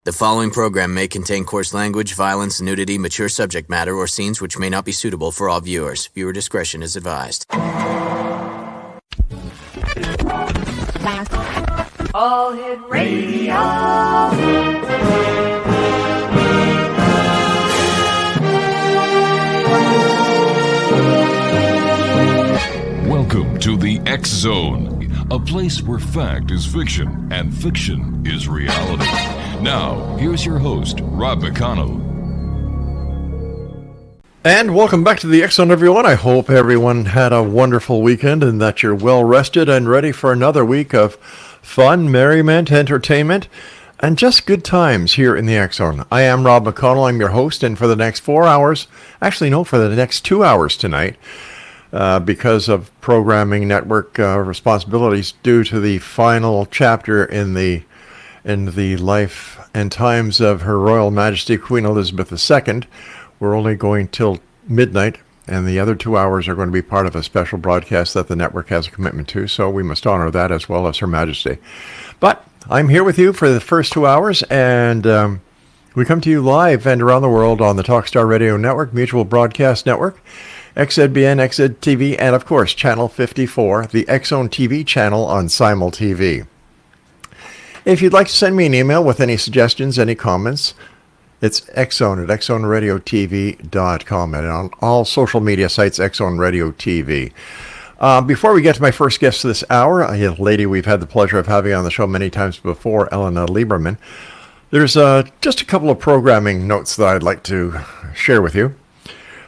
The following program may contain coarse language, violence, nudity, mature subject matter, or scenes which may not be suitable for all viewers. Viewer discretion is advised. All Hit Radio. Welcome to the X Zone, a place where fact is fiction and fiction is reality. Now, here's your host, Rob McConnell. And welcome back to the X Zone, everyone. I hope everyone had a wonderful weekend and that you're well rested and ready for another week of fun, merriment, entertainment, and just good times here in the X Zone. I am Rob McConnell. I'm your host, and for the next 4 hours, actually no, for the next 2 hours tonight, because of programming network responsibilities due to the final chapter in the life and times of Her Royal Majesty Queen Elizabeth II. We're only going till midnight, and the other 2 hours are going to be part of a special broadcast that the network has a commitment to, so we must honor that as well as Her Majesty. But I'm here with you for the first 2 hours, and we come to you live and around the world on the Talkstar Radio Network, Mutual Broadcast Network, XZBN, XZTV, and of course, Channel 54, the X Zone TV channel on Simul TV. If you'd like to send me an email with any suggestions, any comments, it's xzone at xzoneradiotv.com, and on all social media sites, Xzone Radio TV. Before we get to my first guest this hour, a lady we've had the pleasure of having on the show many times before, ELLENA LIEBERMAN, there's just a couple of programming notes that I'd like to share with you.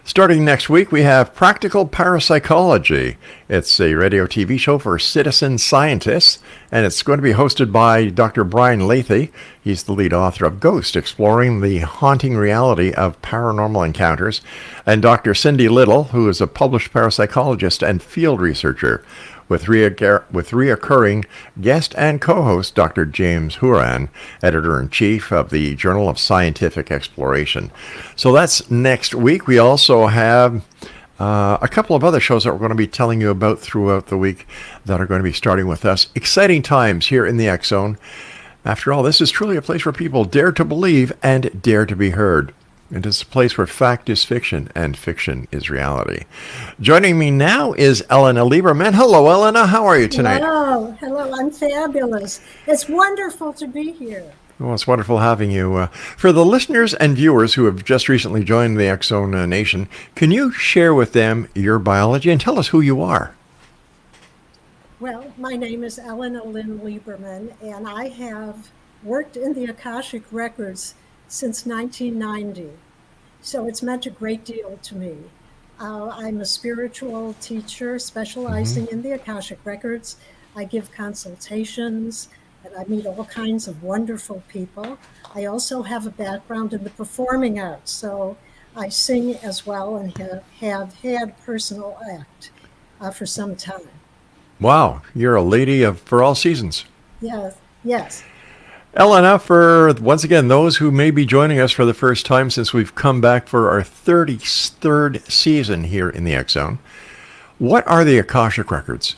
Starting next week, we have Practical Parapsychology. It's a radio TV show for citizen scientists, and it's going to be hosted by Dr. Brian Lathy. He's the lead author of Ghost, Exploring the Haunting Reality of Paranormal Encounters, and Dr. Cindy Little, who is a published parapsychologist and field researcher, with reoccurring guest and co-host Dr. James Horan, editor-in-chief of the Journal of Scientific Exploration. So that's next week. We also have a couple of other shows that we're going to be telling you about throughout the week that are going to be starting with us. Exciting times here in the X Zone. After all, this is truly a place where people dare to believe and dare to be heard. It is a place where fact is fiction and fiction is reality. Joining me now is ELLENA LIEBERMAN. Hello, ELLENA. How are you tonight? Hello. I'm fabulous. It's wonderful to be here. Well, it's wonderful having you. For the listeners and viewers who have just recently joined the X Zone Nation, can you share with them your biology and tell us who you are? Well, my name is ELLENA Lynn Lieberman, and I have worked in the Akashic Records since 1990. So it's meant a great deal to me. I'm a spiritual teacher specializing in the Akashic Records. I give consultations, and I meet all kinds of wonderful people. I also have a background in the performing arts, so I sing as well and have had personal act for some time. Wow, you're a lady for all seasons. Yes. ELLENA, for once again those who may be joining us for the first time since we've come back for our 33rd season here in the X Zone, what are the Akashic Records?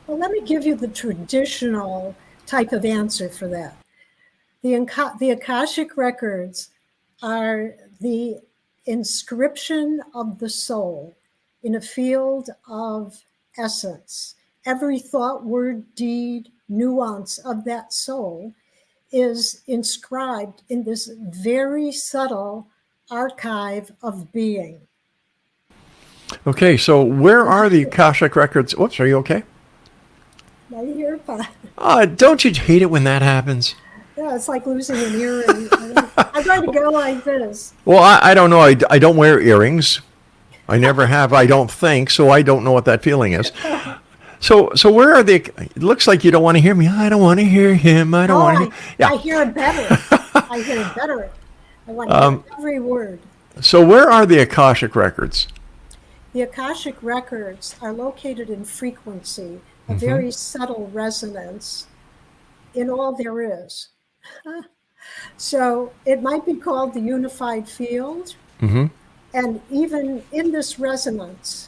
Well, let me give you the traditional type of answer for that. The Akashic Records are the inscription of the soul in a field of essence. Every thought, word, deed, nuance of that soul is inscribed in this very subtle archive of being. Okay, so where are the Akashic Records? Whoops, are you okay? Now you're fine. Don't you hate it when that happens? Yeah, it's like losing an earring. I try to go like this. Well, I don't know. I don't wear earrings. I never have, I don't think, so I don't know what that feeling is. So where are the? It looks like you don't want to hear me. I don't want to hear him. I don't want to hear. Yeah. I hear it better. I want to hear every word. So where are the Akashic Records? The Akashic Records are located in frequency, a very subtle resonance in all there is. So it might be called the unified field. And even in this resonance,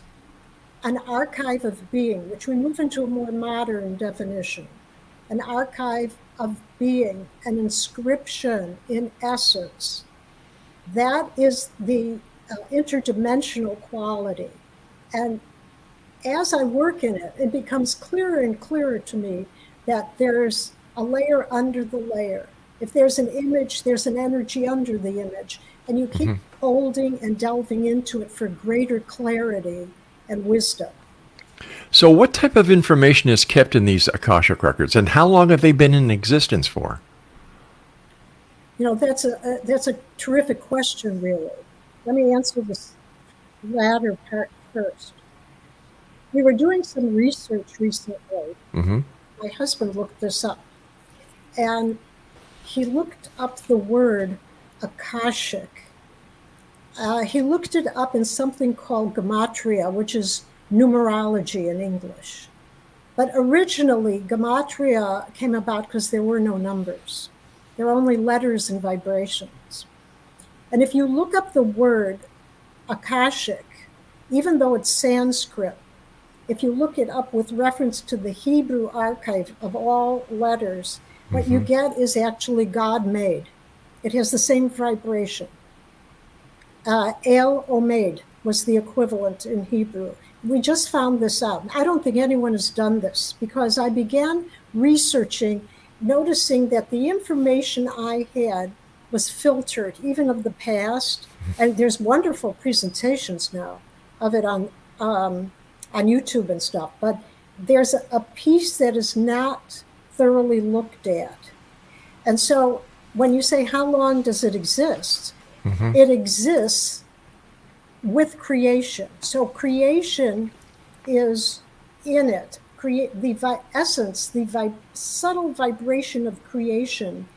an archive of being, which we move into a more modern definition, an archive of being, an inscription in essence. That is the interdimensional quality. And as I work in it, it becomes clearer and clearer to me that there's a layer under the layer. If there's an image, there's an energy under the image. And you keep holding and delving into it for greater clarity and wisdom. So what type of information is kept in these Akashic records, and how long have they been in existence for? That's a terrific question, really. Let me answer this latter part first. We were doing some research recently. My husband looked this up, and he looked up the word Akashic. He looked it up in something called gematria, which is numerology in English. But originally, gematria came about because there were no numbers. There are only letters and vibrations. And if you look up the word Akashic, even though it's Sanskrit, if you look it up with reference to the Hebrew archive of all letters, what you get is actually God-made. It has the same vibration. El Omed was the equivalent in Hebrew. We just found this out. I don't think anyone has done this because I began researching, noticing that the information I had was filtered, even of the past. And there's wonderful presentations now of it on YouTube and stuff. But there's a piece that is not thoroughly looked at. And so when you say, how long does it exist? It exists with creation. So creation is in it. Essence, the subtle vibration of creation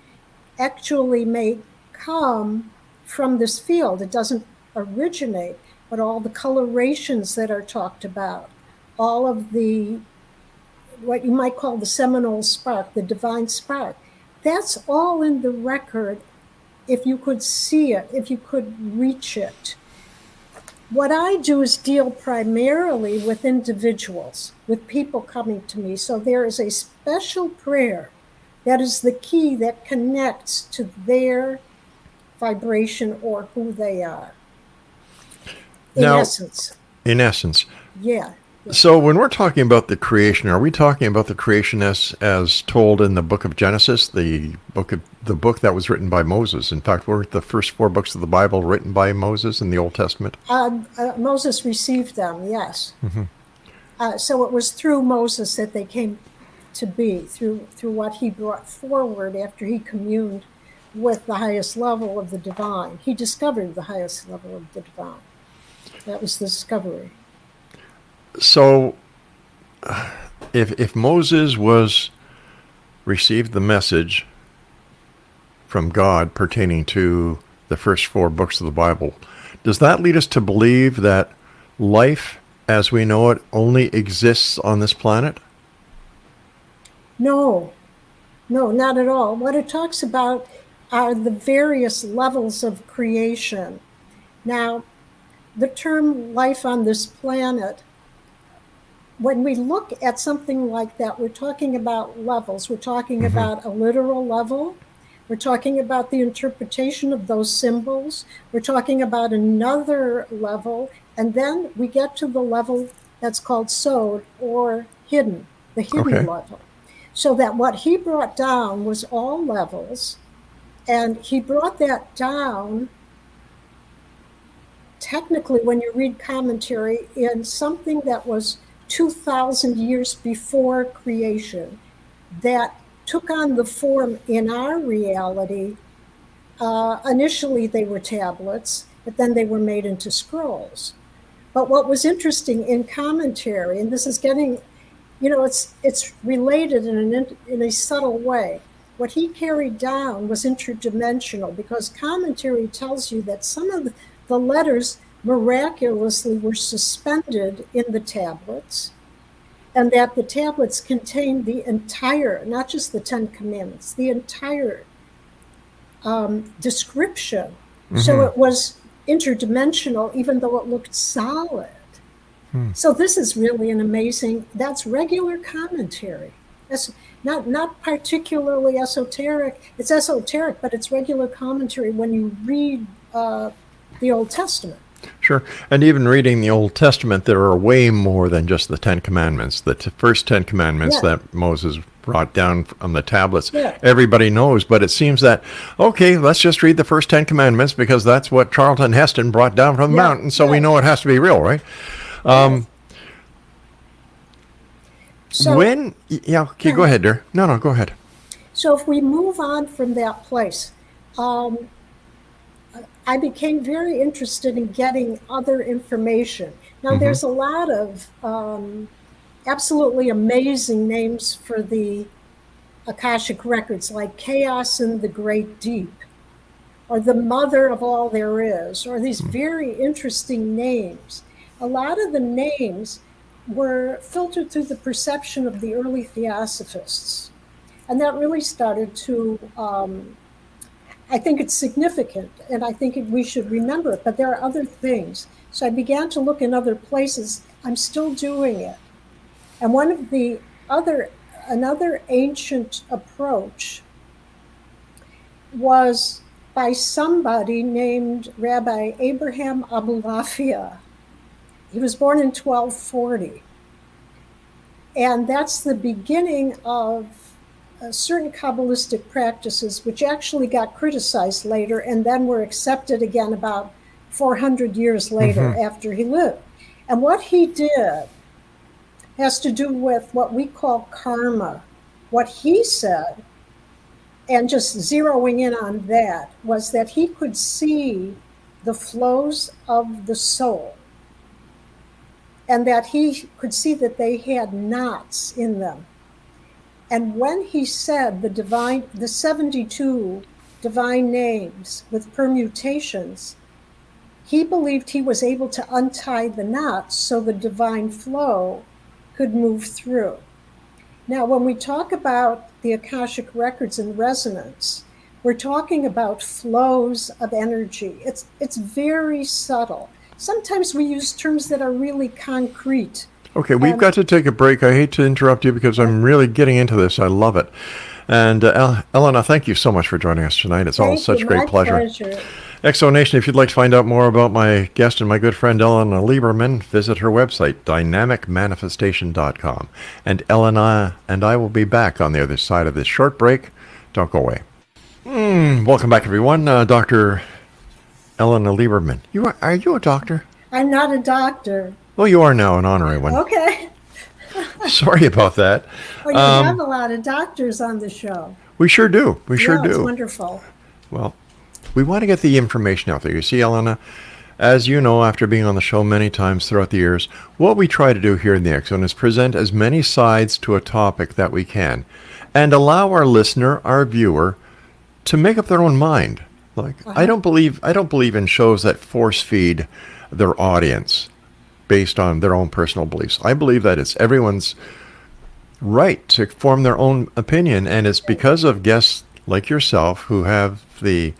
actually may come from this field. It doesn't originate, but all the colorations that are talked about, all of the, what you might call the seminal spark, the divine spark, that's all in the record if you could see it, if you could reach it. What I do is deal primarily with individuals, with people coming to me. So there is a special prayer that is the key that connects to their vibration or who they are. In essence. In essence. Yeah. So when we're talking about the creation, are we talking about the creation as told in the book of Genesis, the book that was written by Moses? In fact, weren't the first 4 books of the Bible written by Moses in the Old Testament? Moses received them, yes. So it was through Moses that they came to be, through what he brought forward after he communed with the highest level of the divine. He discovered the highest level of the divine. That was the discovery. So, if Moses received the message from God pertaining to the first 4 books of the Bible, does that lead us to believe that life, as we know it, only exists on this planet? No, not at all. What it talks about are the various levels of creation. Now, the term life on this planet, when we look at something like that, we're talking about levels. We're talking about a literal level. We're talking about the interpretation of those symbols. We're talking about another level. And then we get to the level that's called sod, or hidden, the hidden level. So that what he brought down was all levels. And he brought that down, technically, when you read commentary, in something that was 2,000 years before creation, that took on the form in our reality. Initially, they were tablets, but then they were made into scrolls. But what was interesting in commentary, and this is getting, it's related in a subtle way. What he carried down was interdimensional, because commentary tells you that some of the letters miraculously were suspended in the tablets, and that the tablets contained the entire, not just the 10 Commandments, the entire description. So it was interdimensional, even though it looked solid. So this is really an amazing, that's regular commentary. It's not particularly esoteric. It's esoteric, but it's regular commentary when you read the Old Testament. Sure. And even reading the Old Testament, there are way more than just the Ten Commandments. The first Ten Commandments that Moses brought down on the tablets, everybody knows, but it seems that, okay, let's just read the first 10 Commandments because that's what Charlton Heston brought down from the mountain, so we know it has to be real, right? So, okay, go ahead, dear. No, go ahead. So if we move on from that place, I became very interested in getting other information. Now, there's a lot of absolutely amazing names for the Akashic records, like Chaos in the Great Deep, or the Mother of All There Is, or these very interesting names. A lot of the names were filtered through the perception of the early theosophists. And that really started to, I think it's significant, and I think we should remember it, but there are other things. So I began to look in other places. I'm still doing it. And one of the another ancient approach was by somebody named Rabbi Abraham Abulafia. He was born in 1240. And that's the beginning of certain Kabbalistic practices, which actually got criticized later and then were accepted again about 400 years later after he lived. And what he did has to do with what we call karma. What he said, and just zeroing in on that, was that he could see the flows of the soul, and that he could see that they had knots in them. And when he said the 72 divine names with permutations, he believed he was able to untie the knots so the divine flow could move through. Now, when we talk about the Akashic records and resonance, we're talking about flows of energy. It's very subtle. Sometimes we use terms that are really concrete. Okay, we've got to take a break. I hate to interrupt you because I'm really getting into this. I love it. And ELLENA, thank you so much for joining us tonight. It's all such great pleasure. Exonation, if you'd like to find out more about my guest and my good friend ELLENA Lieberman, visit her website, dynamicmanifestation.com. And ELLENA and I will be back on the other side of this short break. Don't go away. Welcome back, everyone. Dr. ELLENA Lieberman. Are you a doctor? I'm not a doctor. Well, you are now, an honorary one. Okay. Sorry about that. Well, you have a lot of doctors on the show. We sure do. We sure do. It's wonderful. Well, we want to get the information out there. You see, ELLENA, as you know, after being on the show many times throughout the years, what we try to do here in the X Zone is present as many sides to a topic that we can, and allow our listener, our viewer, to make up their own mind. Like, I don't believe in shows that force feed their audience based on their own personal beliefs. I believe that it's everyone's right to form their own opinion, and it's because of guests like yourself who have the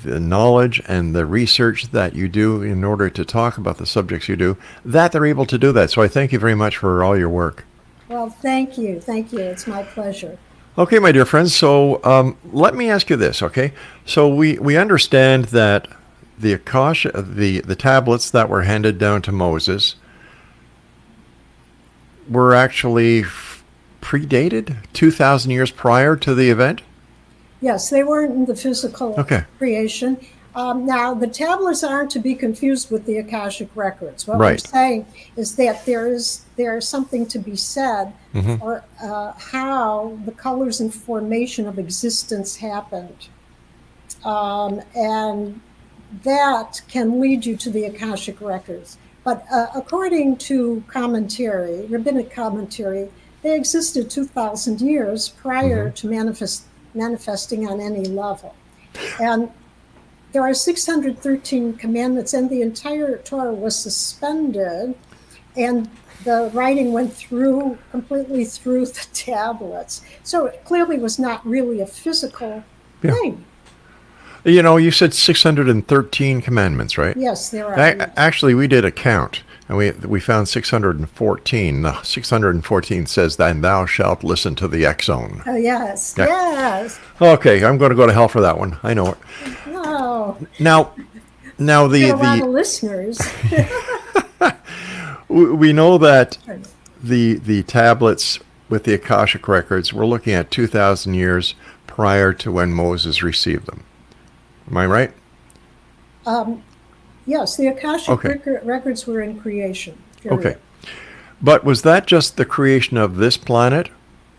knowledge and the research that you do in order to talk about the subjects you do, that they're able to do that. So I thank you very much for all your work. Well, thank you. Thank you. It's my pleasure. Okay, my dear friends. So let me ask you this, okay? So we understand that the Akasha, the tablets that were handed down to Moses were actually predated 2,000 years prior to the event? Yes, they weren't in the physical creation. Now, the tablets aren't to be confused with the Akashic records. What I'm saying is that there's something to be said for how the colors and formation of existence happened. And that can lead you to the Akashic records. But according to commentary, rabbinic commentary, they existed 2,000 years prior to manifesting on any level. And there are 613 commandments, and the entire Torah was suspended, and the writing went completely through the tablets. So it clearly was not really a physical thing. You know, you said 613 commandments, right? Yes, there are. Actually, we did a count, And we found 614. 614 says, "Then thou shalt listen to the X Zone." Oh, yes, Yeah. yes. Okay, I'm going to go to hell for that one. I know it. No, Now there are a lot of the listeners. we know that the tablets with the Akashic records, we're looking at 2,000 years prior to when Moses received them. Am I right? Yes, the Akashic Okay. records were in creation. Period. Okay. But was that just the creation of this planet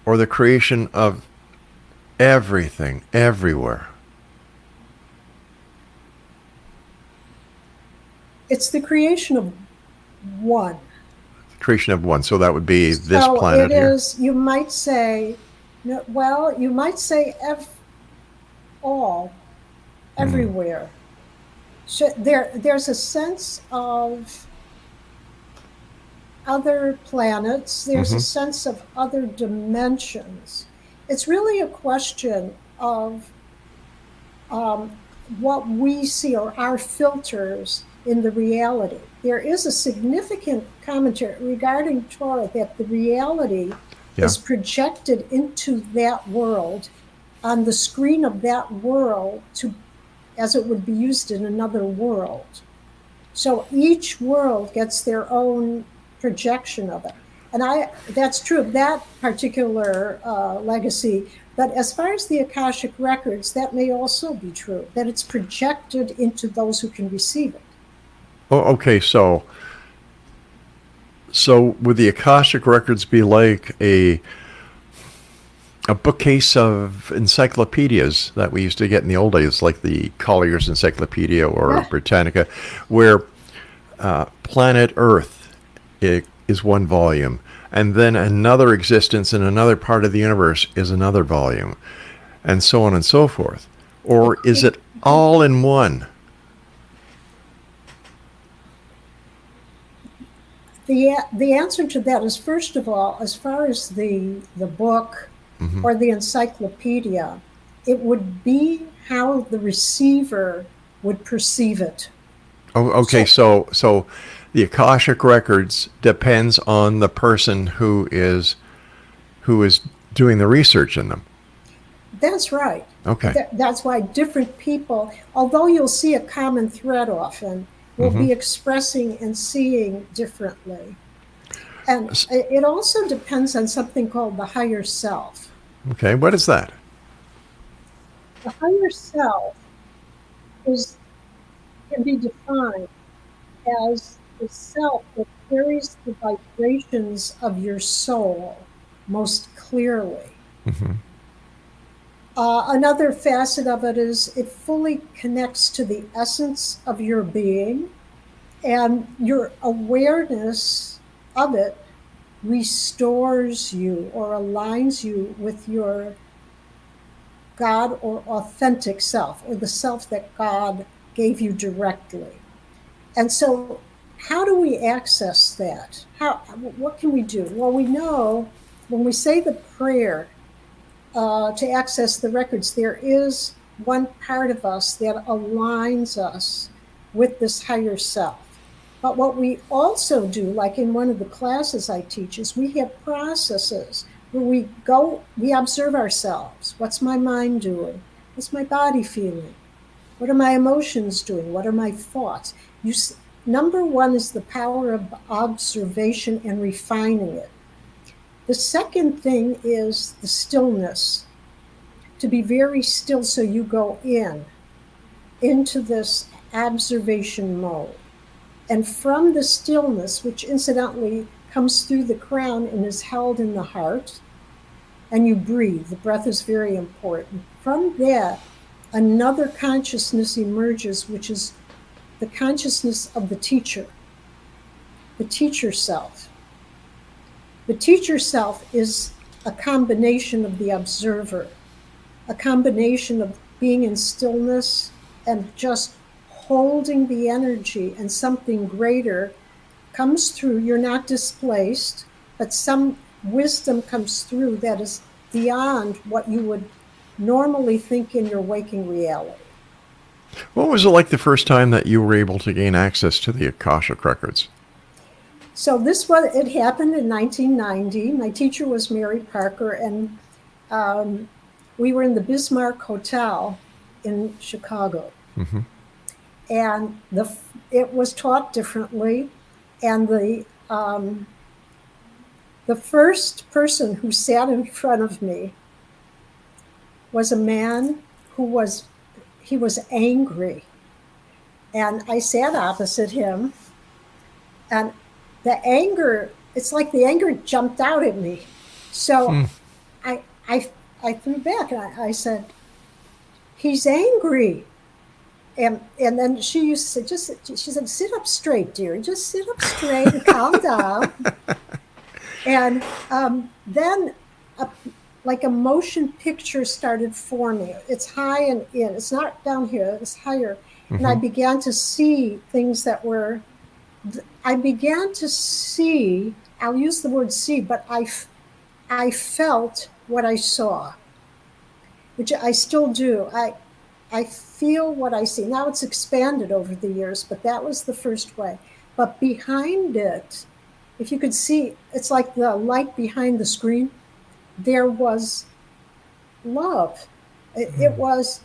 or the creation of everything, everywhere? It's the creation of one. Creation of one. So that would be this So planet it here. is, you might say, no, well, you might say all, everywhere. So there's a sense of other planets. There's a sense of other dimensions. It's really a question of what we see, or our filters in the reality. There is a significant commentary regarding Torah that the reality is projected into that world, on the screen of that world, as it would be used in another world. So each world gets their own projection of it. And that's true of that particular legacy. But as far as the Akashic records, that may also be true, that it's projected into those who can receive it. Oh, okay. So would the Akashic records be like a bookcase of encyclopedias that we used to get in the old days, like the Collier's Encyclopedia or Britannica, where planet Earth is one volume, and then another existence in another part of the universe is another volume, and so on and so forth? Or is it all in one? The answer to that is, first of all, as far as the book or the encyclopedia, it would be how the receiver would perceive it. Oh, okay. So the Akashic records depends on the person who is doing the research in them. That's right. Okay. That's why different people, although you'll see a common thread often, will be expressing and seeing differently. And it also depends on something called the higher self. Okay. What is that? The higher self can be defined as the self that carries the vibrations of your soul most clearly. Another facet of it is it fully connects to the essence of your being, and your awareness of it restores you or aligns you with your God or authentic self, or the self that God gave you directly. And so how do we access that? What can we do? Well, we know when we say the prayer to access the records, there is one part of us that aligns us with this higher self. But what we also do, like in one of the classes I teach, is we have processes where we observe ourselves. What's my mind doing? What's my body feeling? What are my emotions doing? What are my thoughts? Number one is the power of observation and refining it. The second thing is the stillness, to be very still so you go into this observation mode. And from the stillness, which incidentally comes through the crown and is held in the heart, and you breathe, the breath is very important. From that, another consciousness emerges, which is the consciousness of the teacher self. The teacher self is a combination of the observer, a combination of being in stillness and just holding the energy, and something greater comes through. You're not displaced, but some wisdom comes through that is beyond what you would normally think in your waking reality. What was it like the first time that you were able to gain access to the Akashic records? So it happened in 1990. My teacher was Mary Parker, and we were in the Bismarck Hotel in Chicago. Mm-hmm. And it was taught differently. And the first person who sat in front of me was a man who was angry. And I sat opposite him, and it's like the anger jumped out at me. So I threw back, and I said, "He's angry." And then she used to say, she said, "Sit up straight, dear. Just sit up straight and calm down." And then like a motion picture started forming. It's high and in. It's not down here. It's higher. Mm-hmm. And I began to see things that were. I began to see. I'll use the word see, but I felt what I saw, which I still do. I feel what I see. Now it's expanded over the years, but that was the first way. But behind it, if you could see, it's like the light behind the screen. There was love. It was,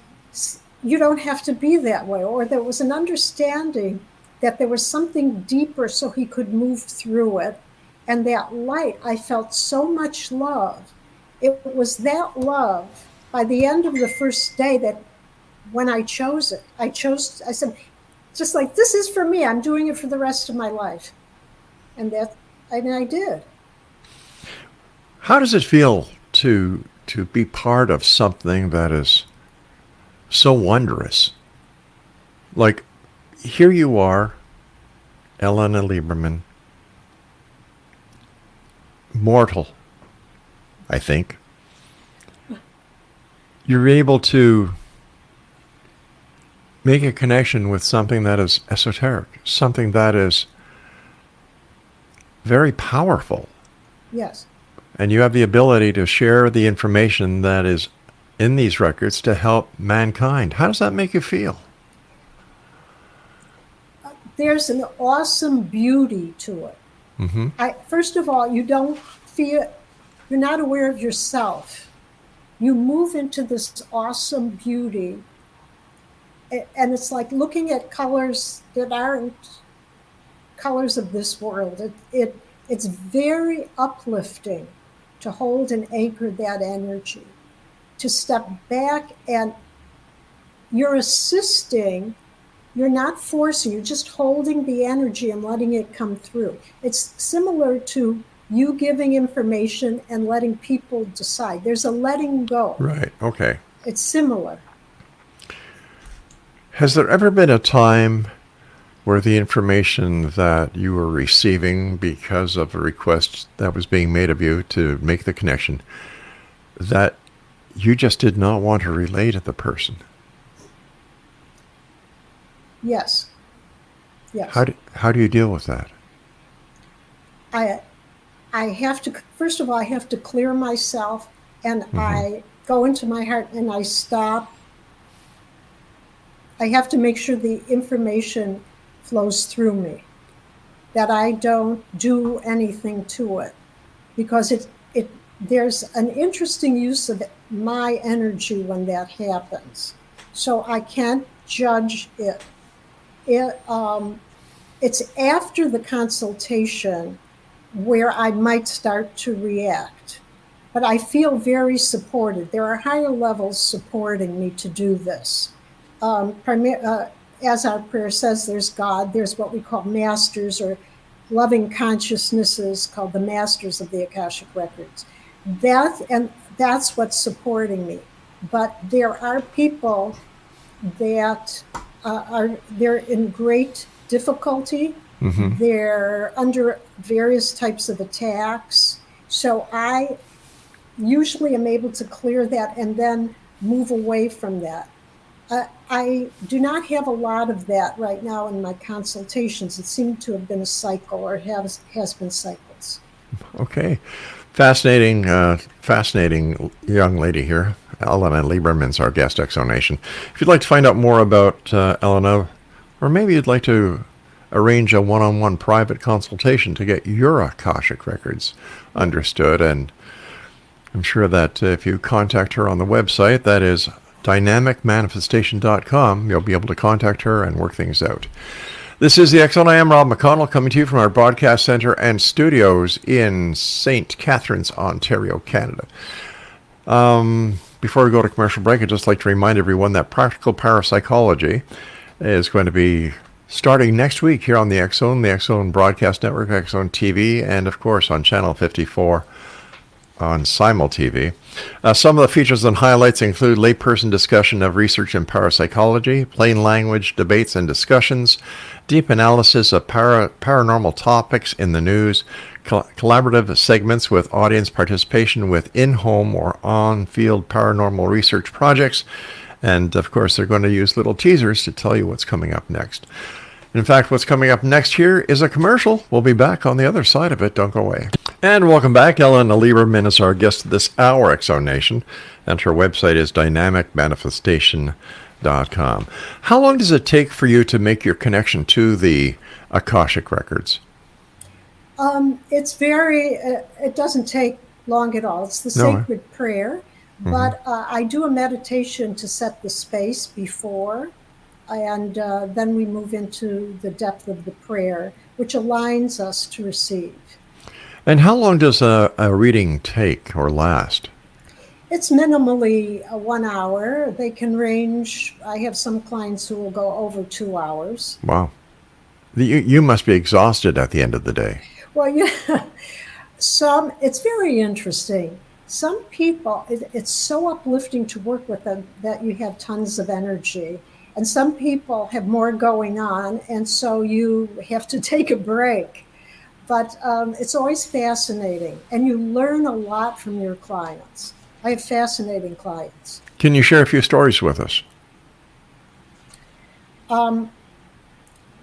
you don't have to be that way. Or there was an understanding that there was something deeper so he could move through it. And that light, I felt so much love. It was that love by the end of the first day that when I chose it, I said, just like, this is for me. I'm doing it for the rest of my life. And I did. How does it feel to be part of something that is so wondrous? Like, here you are, ELLENA Lieberman, mortal, I think. You're able to make a connection with something that is esoteric, something that is very powerful. Yes. And you have the ability to share the information that is in these records to help mankind. How does that make you feel? There's an awesome beauty to it. Mm-hmm. First of all, you're not aware of yourself. You move into this awesome beauty. And it's like looking at colors that aren't colors of this world. It's very uplifting to hold and anchor that energy, to step back, and you're assisting, you're not forcing, you're just holding the energy and letting it come through. It's similar to you giving information and letting people decide. There's a letting go. Right, okay. It's similar. Has there ever been a time where the information that you were receiving because of a request that was being made of you to make the connection, that you just did not want to relay to the person? Yes. Yes. How do you deal with that? I have to, first of all, I have to clear myself, and Mm-hmm. I go into my heart and I stop. I have to make sure the information flows through me, that I don't do anything to it, because there's an interesting use of my energy when that happens. So I can't judge it. It's after the consultation where I might start to react, but I feel very supported. There are higher levels supporting me to do this. As our prayer says, there's God, there's what we call masters or loving consciousnesses called the masters of the Akashic records. That's what's supporting me. But there are people that they're in great difficulty. Mm-hmm. They're under various types of attacks. So I usually am able to clear that and then move away from that. I do not have a lot of that right now in my consultations. It seemed to have been a cycle, or has been cycles. Okay. Fascinating young lady here. ELLENA Lieberman's our guest, Exonation. If you'd like to find out more about ELLENA, or maybe you'd like to arrange a one-on-one private consultation to get your Akashic records understood. And I'm sure that if you contact her on the website, that is dynamicmanifestation.com, you'll be able to contact her and work things out. This is the X Zone. I am Rob McConnell, coming to you from our broadcast center and studios in St. Catharines, Ontario, Canada. Before we go to commercial break, I'd just like to remind everyone that Practical Parapsychology is going to be starting next week here on the X Zone Broadcast Network, X Zone TV, and of course on Channel 54 on Simul TV. Some of the features and highlights include layperson discussion of research in parapsychology, plain language debates and discussions, deep analysis of paranormal topics in the news, collaborative segments with audience participation with in-home or on-field paranormal research projects, and of course they're going to use little teasers to tell you what's coming up next. In fact, what's coming up next here is a commercial. We'll be back on the other side of it. Don't go away. And welcome back. ELLENA Lieberman is our guest this hour, X Zone Nation, and her website is dynamicmanifestation.com. How long does it take for you to make your connection to the Akashic records? It doesn't take long at all. It's the sacred prayer, but I do a meditation to set the space before, and then we move into the depth of the prayer, which aligns us to receive. And how long does a reading take or last? It's minimally 1 hour. They can range. I have some clients who will go over 2 hours. Wow. You must be exhausted at the end of the day. Well, yeah. It's very interesting. Some people, it's so uplifting to work with them that you have tons of energy. And some people have more going on, and so you have to take a break. But it's always fascinating, and you learn a lot from your clients. I have fascinating clients. Can you share a few stories with us?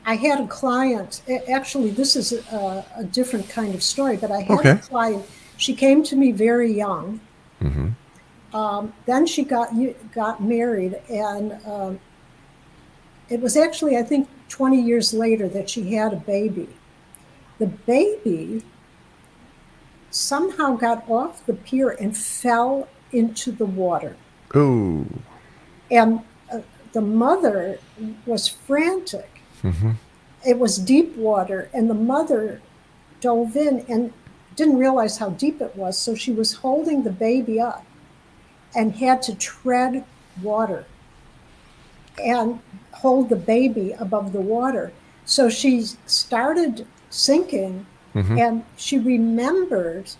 I had a client, actually this is a different kind of story, but I had a client, she came to me very young. Then she got married, and it was actually, I think, 20 years later that she had a baby. The baby somehow got off the pier and fell into the water. Ooh. And the mother was frantic. It was deep water, and the mother dove in and didn't realize how deep it was, so she was holding the baby up and had to tread water and hold the baby above the water. So she started sinking, and she remembered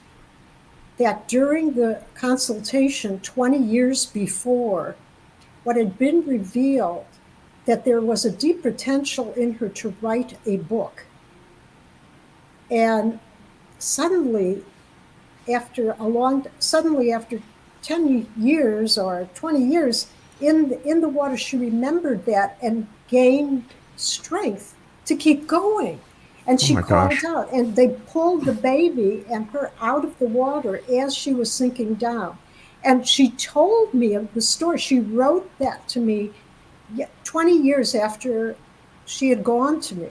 that during the consultation 20 years before, what had been revealed, that there was a deep potential in her to write a book. And suddenly after 10 years or 20 years in the water, she remembered that and gained strength to keep going. And she called out, and they pulled the baby and her out of the water as she was sinking down. And she told me of the story. She wrote that to me 20 years after she had gone to me.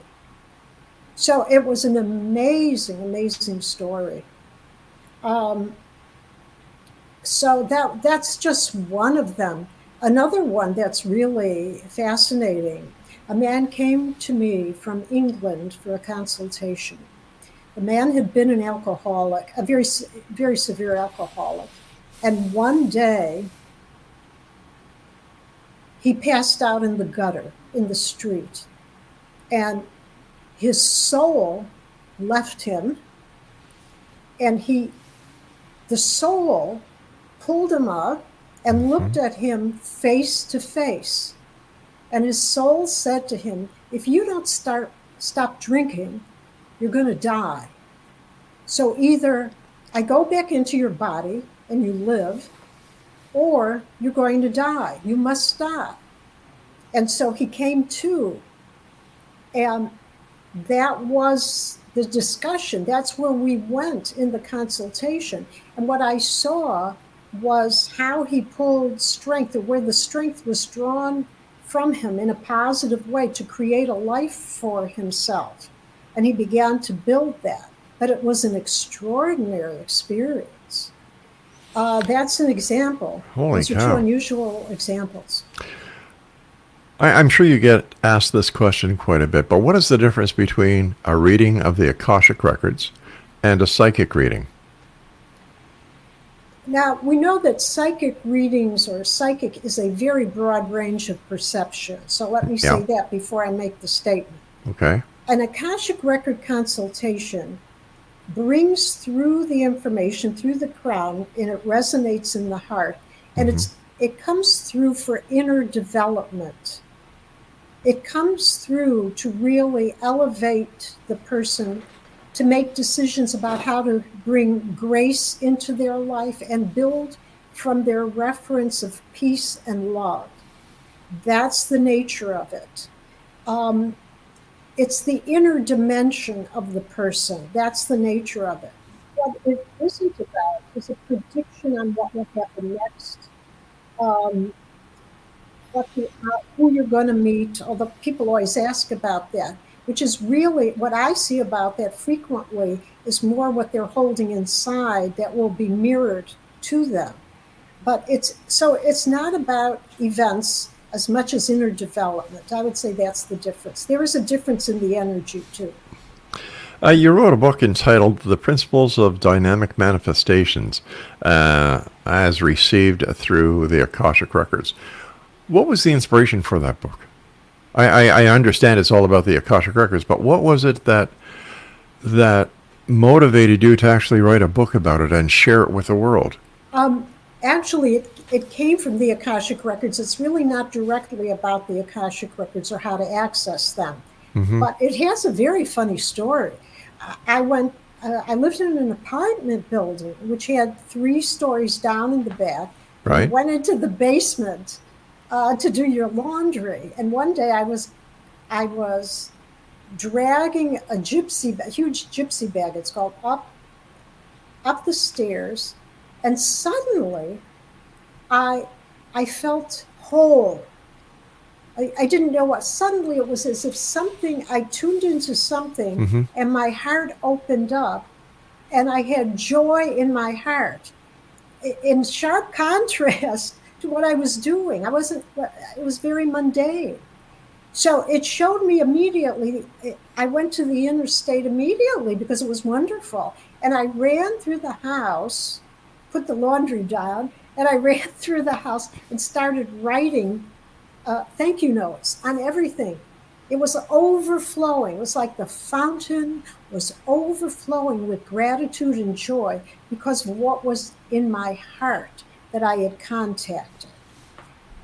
So it was an amazing, amazing story. So that's just one of them. Another one that's really fascinating. A man came to me from England for a consultation. The man had been an alcoholic, a very, very severe alcoholic. And one day, he passed out in the gutter, in the street. And his soul left him. And the soul pulled him up and looked at him face to face. And his soul said to him, if you don't stop drinking, you're going to die. So either I go back into your body and you live, or you're going to die. You must stop. And so he came to, and that was the discussion. That's where we went in the consultation. And what I saw was how he pulled strength, or where the strength was drawn from him in a positive way to create a life for himself. And he began to build that. But it was an extraordinary experience. That's an example. Holy Those are cow. two unusual examples. I'm sure you get asked this question quite a bit, but what is the difference between a reading of the Akashic records and a psychic reading? Now, we know that psychic readings or psychic is a very broad range of perception. So let me say that before I make the statement. Okay. An Akashic record consultation brings through the information through the crown, and it resonates in the heart, and it comes through for inner development. It comes through to really elevate the person, to make decisions about how to bring grace into their life and build from their reference of peace and love. That's the nature of it. It's the inner dimension of the person. That's the nature of it. What it isn't about is a prediction on what will happen next, who you're going to meet, although people always ask about that, which is really what I see about that frequently is more what they're holding inside that will be mirrored to them. But it's not about events as much as inner development. I would say that's the difference. There is a difference in the energy too. You wrote a book entitled The Principles of Dynamic Manifestations, as received through the Akashic Records. What was the inspiration for that book? I understand it's all about the Akashic Records, but what was it that motivated you to actually write a book about it and share it with the world? Actually, it came from the Akashic Records. It's really not directly about the Akashic Records or how to access them. But it has a very funny story. I lived in an apartment building which had 3 stories down in the back. Right. I went into the basement to do your laundry. And one day I was dragging a huge gypsy bag, it's called, up the stairs. And suddenly I felt whole. I didn't know what. Suddenly it was as if I tuned into something and my heart opened up and I had joy in my heart. In sharp contrast to what I was doing. It was very mundane. So it showed me immediately. I went to the inner state immediately because it was wonderful. And I ran through the house, put the laundry down, and I ran through the house and started writing thank you notes on everything. It was overflowing. It was like the fountain was overflowing with gratitude and joy because of what was in my heart that I had contacted.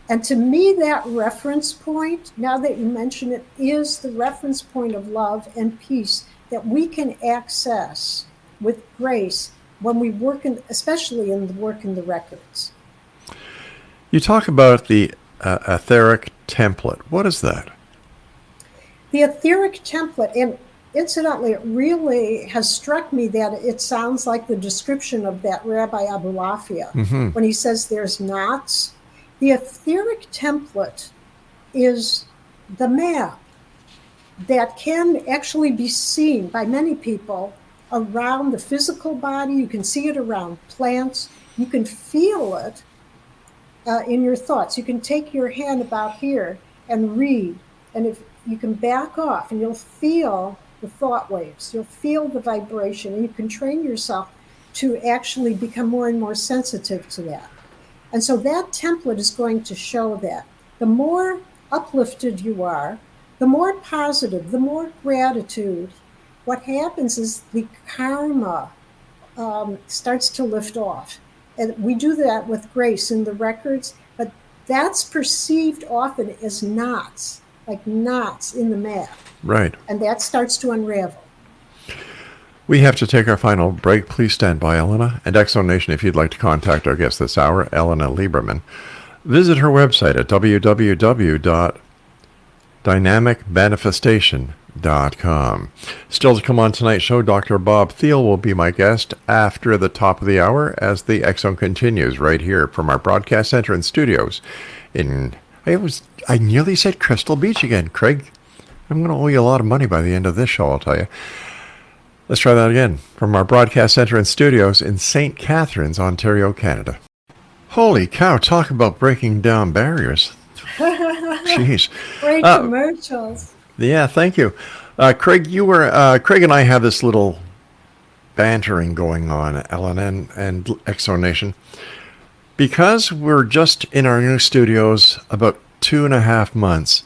And to me, that reference point, now that you mention it, is the reference point of love and peace that we can access with grace when we work especially in the work in the records. You talk about the etheric template. What is that? The etheric template, and incidentally, it really has struck me that it sounds like the description of that Rabbi Abulafia when he says there's knots. The etheric template is the map that can actually be seen by many people around the physical body. You can see it around plants. You can feel it in your thoughts. You can take your hand about here and read, and if you can back off and you'll feel the thought waves, you'll feel the vibration, and you can train yourself to actually become more and more sensitive to that. And so that template is going to show that. The more uplifted you are, the more positive, the more gratitude, what happens is the karma starts to lift off. And we do that with grace in the records, but that's perceived often as knots, like knots in the map. Right. And that starts to unravel. We have to take our final break. Please stand by, Elena. And X Zone Nation, if you'd like to contact our guest this hour, ELLENA Lieberman, visit her website at www.dynamicmanifestation.com. Still to come on tonight's show, Dr. Bob Thiel will be my guest after the top of the hour as the X Zone continues right here from our broadcast center and studios in I nearly said Crystal Beach again. Craig, I'm going to owe you a lot of money by the end of this show, I'll tell you. Let's try that again from our broadcast center and studios in St. Catharines, Ontario, Canada. Holy cow, talk about breaking down barriers. Jeez. Great commercials. Yeah, thank you. Craig, Craig and I have this little bantering going on, Ellen and Exo Nation. Because we're just in our new studios about 2.5 months,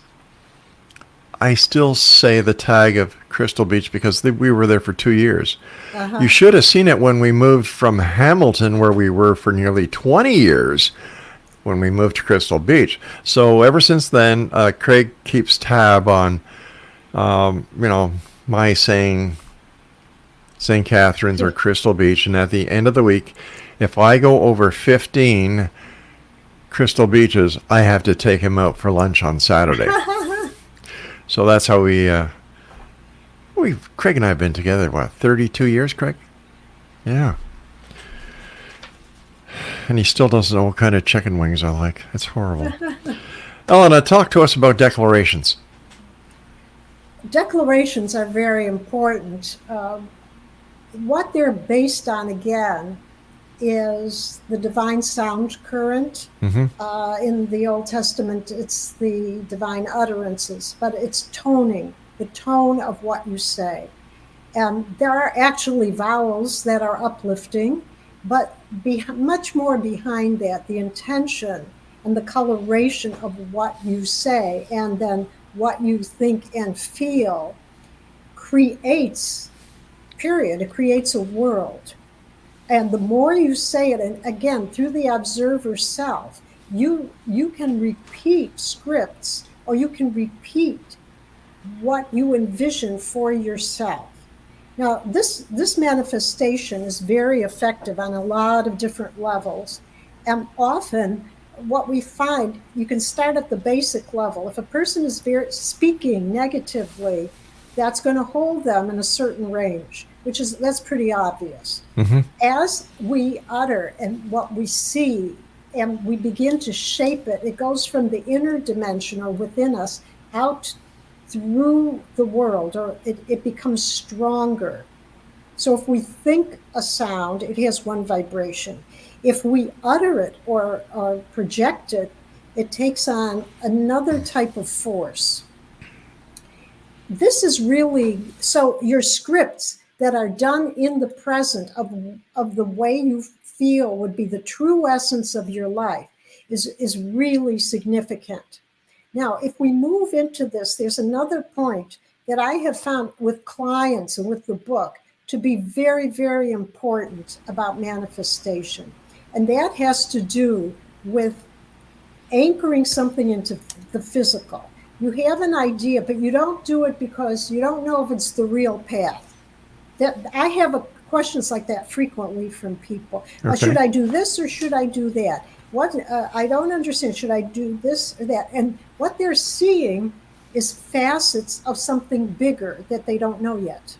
I still say the tag of Crystal Beach because we were there for 2 years. Uh-huh. You should have seen it when we moved from Hamilton, where we were for nearly 20 years, when we moved to Crystal Beach. So ever since then, Craig keeps tab on, my saying St. Catharines or Crystal Beach. And at the end of the week, if I go over 15 Crystal Beaches, I have to take him out for lunch on Saturday. So that's how Craig and I have been together, 32 years, Craig? Yeah. And he still doesn't know what kind of chicken wings I like. It's horrible. Ellena, talk to us about declarations. Declarations are very important. What they're based on, again, is the divine sound current. Mm-hmm. In the Old Testament, it's the divine utterances, but it's toning, the tone of what you say. And there are actually vowels that are uplifting, but much more behind that, the intention and the coloration of what you say, and then what you think and feel creates, period. It creates a world. And the more you say it, and again, through the observer self, you can repeat scripts, or you can repeat what you envision for yourself. Now, this manifestation is very effective on a lot of different levels. And often what we find, you can start at the basic level. If a person is speaking negatively, that's going to hold them in a certain range, that's pretty obvious. Mm-hmm. As we utter and what we see, and we begin to shape it, it goes from the inner dimension or within us out through the world, or it becomes stronger. So if we think a sound, it has one vibration. If we utter it or project it, it takes on another type of force. This is really, so your scripts that are done in the present of the way you feel would be the true essence of your life is really significant. Now, if we move into this, there's another point that I have found with clients and with the book to be very, very important about manifestation. And that has to do with anchoring something into the physical. You have an idea, but you don't do it because you don't know if it's the real path. I have questions like that frequently from people. Okay. Should I do this or should I do that? I don't understand. Should I do this or that? And what they're seeing is facets of something bigger that they don't know yet.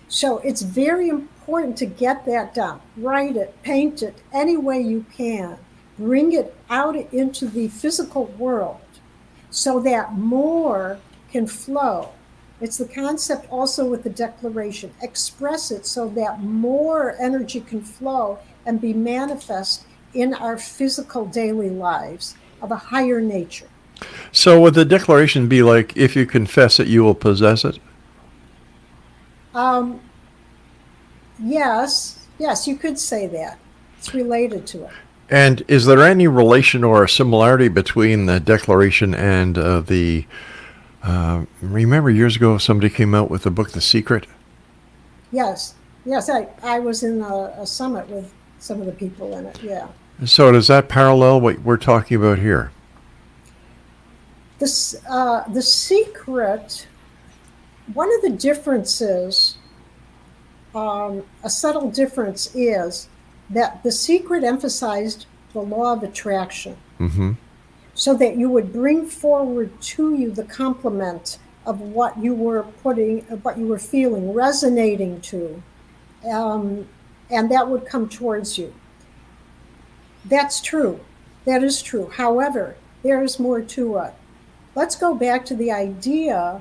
So it's very important to get that down. Write it, paint it, any way you can. Bring it out into the physical world so that more can flow. It's the concept also with the declaration. Express it so that more energy can flow and be manifest in our physical daily lives of a higher nature. So would the declaration be like, if you confess it, you will possess it? Yes, you could say that. It's related to it. And is there any relation or similarity between the declaration and remember years ago somebody came out with the book, The Secret? Yes, I was in a summit with some of the people in it, yeah. So does that parallel what we're talking about here? The Secret, one of the differences, a subtle difference is that The Secret emphasized the law of attraction. Mm-hmm. So that you would bring forward to you the complement of what you were feeling, resonating to, and that would come towards you. That's true. That is true. However, There's more to it. Let's go back to the idea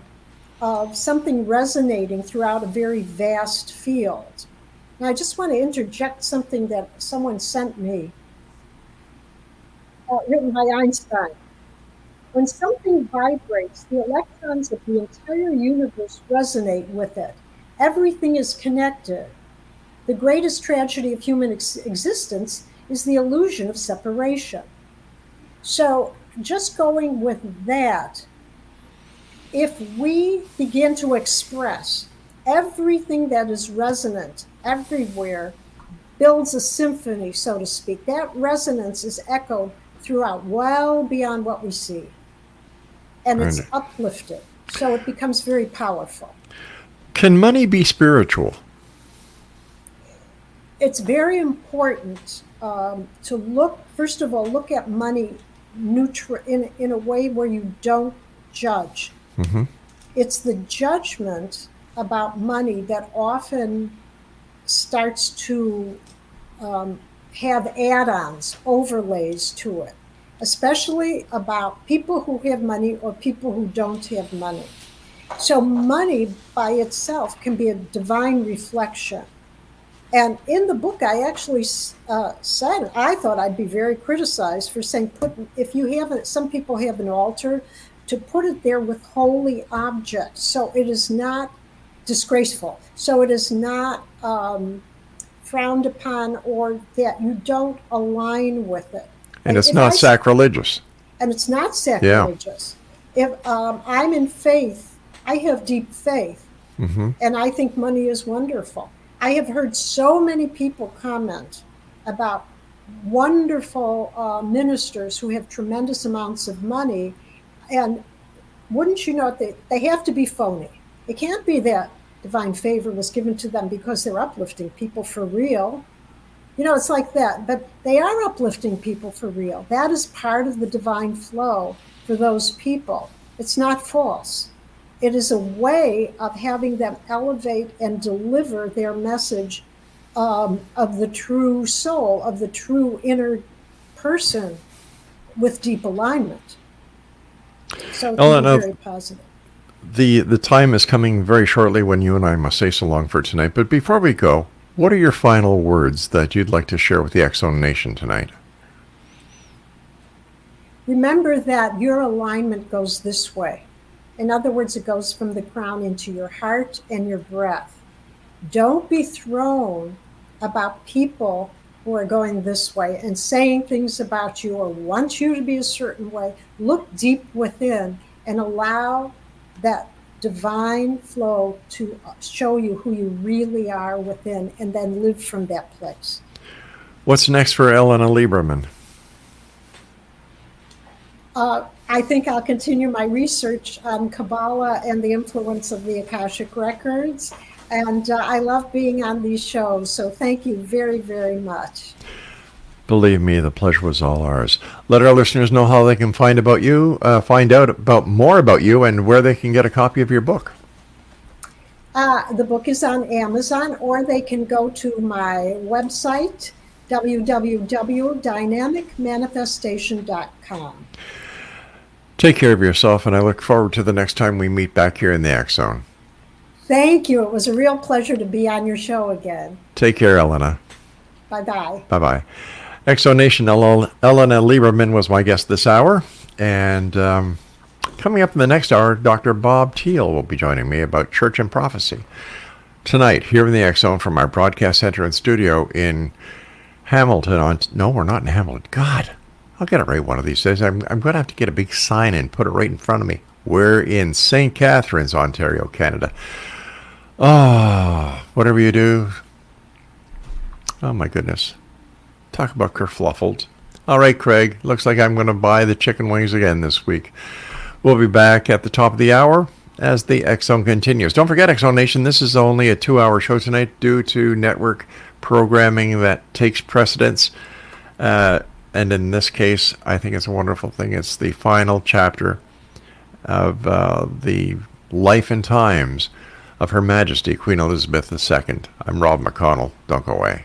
of something resonating throughout a very vast field. Now, I just want to interject something that someone sent me, written by Einstein. When something vibrates, the electrons of the entire universe resonate with it. Everything is connected. The greatest tragedy of human existence is the illusion of separation. So, just going with that, if we begin to express everything that is resonant everywhere, builds a symphony, so to speak. That resonance is echoed throughout, well beyond what we see. And it's uplifted. So it becomes very powerful. Can money be spiritual? It's very important to look, first of all, look at money in a way where you don't judge. Mm-hmm. It's the judgment about money that often starts to have add-ons, overlays to it, especially about people who have money or people who don't have money. So money by itself can be a divine reflection. And in the book, I actually said, I thought I'd be very criticized for saying, some people have an altar, to put it there with holy objects. So it is not disgraceful. So it is not frowned upon, or that you don't align with it. And it's not sacrilegious. And it's not sacrilegious. Yeah. If I'm in faith, I have deep faith. Mm-hmm. And I think money is wonderful. I have heard so many people comment about wonderful ministers who have tremendous amounts of money. And wouldn't you know, they have to be phony. It can't be that divine favor was given to them because they're uplifting people for real. You know, it's like that. But they are uplifting people for real. That is part of the divine flow for those people. It's not false. It is a way of having them elevate and deliver their message of the true soul, of the true inner person with deep alignment. So it's very positive. The time is coming very shortly when you and I must say so long for tonight. But before we go, what are your final words that you'd like to share with the X-Zone Nation tonight? Remember that your alignment goes this way. In other words, it goes from the crown into your heart and your breath. Don't be thrown about people who are going this way and saying things about you or want you to be a certain way. Look deep within and allow that divine flow to show you who you really are within, and then live from that place. What's next for ELLENA Lieberman? I think I'll continue my research on Kabbalah and the influence of the Akashic records. And I love being on these shows. So thank you very, very much. Believe me, the pleasure was all ours. Let our listeners know how they can find out about more about you, and where they can get a copy of your book. The book is on Amazon, or they can go to my website, www.dynamicmanifestation.com. Take care of yourself, and I look forward to the next time we meet back here in the X-Zone. Thank you. It was a real pleasure to be on your show again. Take care, ELLENA. Bye-bye. Bye-bye. X-Zone Nation, ELLENA Lieberman was my guest this hour. And coming up in the next hour, Dr. Bob Thiel will be joining me about church and prophecy. Tonight, here in the X-Zone from our broadcast center and studio in Hamilton. No, we're not in Hamilton. God, I'll get it right one of these days. I'm going to have to get a big sign and put it right in front of me. We're in St. Catharines, Ontario, Canada. Oh, whatever you do. Oh, my goodness. Talk about kerfluffled. All right, Craig. Looks like I'm going to buy the chicken wings again this week. We'll be back at the top of the hour as the X-Zone continues. Don't forget, X-Zone Nation, this is only a 2-hour show tonight due to network programming that takes precedence. And in this case, I think it's a wonderful thing. It's the final chapter of the life and times of Her Majesty, Queen Elizabeth II. I'm Rob McConnell. Don't go away.